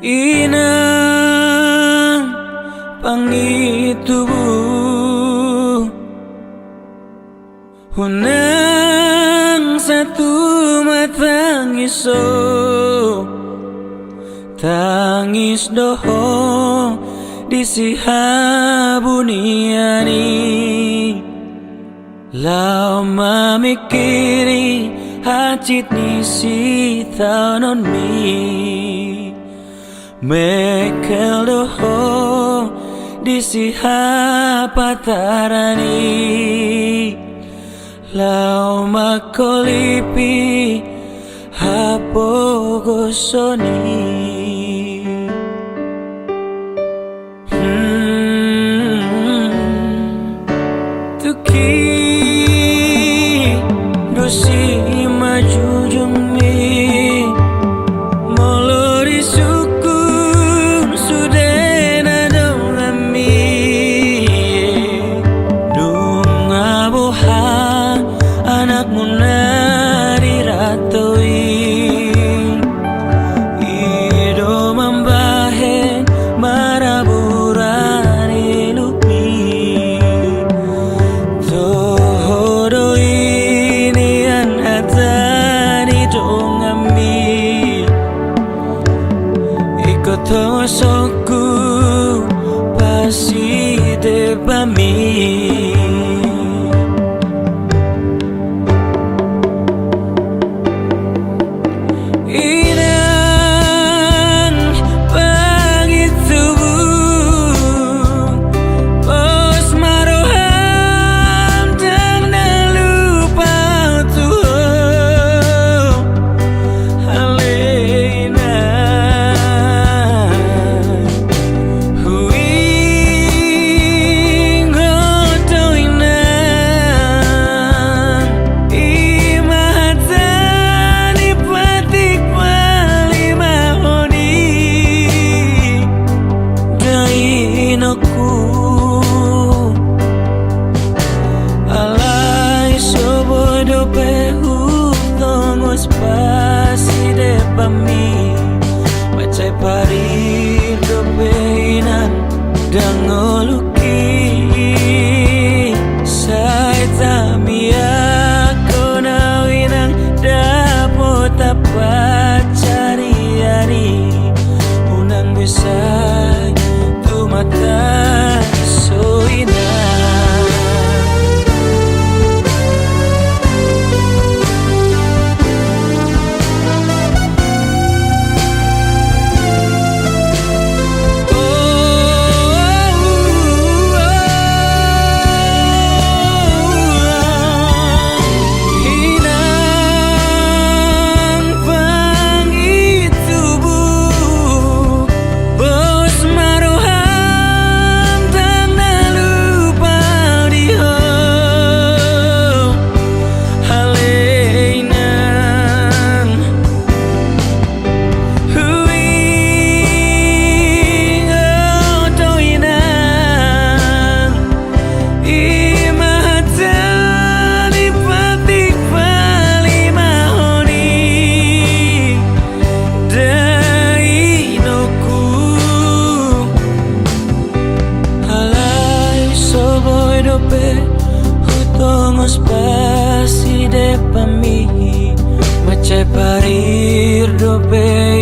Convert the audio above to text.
Inang pangitubuh hunang satu matang iso tangis doho di sihabuniani lama mikiri hacit nisi tanon mi mekel doho di sihapatarani lama kolipi hapo gosoni dosi majujung mi molori sukun sudena dongami dunga boha anak munari ratoi ido mambahen maraburani lupi tosoku pasi debami inang pangitubuh pos maroham dan lupa tuh halena alai sobodo pehu tongos pasi depami macai pari dopeinan dangoluki sai tamia konawinang dapot apa cari-ari unang bisa tu mata soina hutongos pasi depami macai parir dope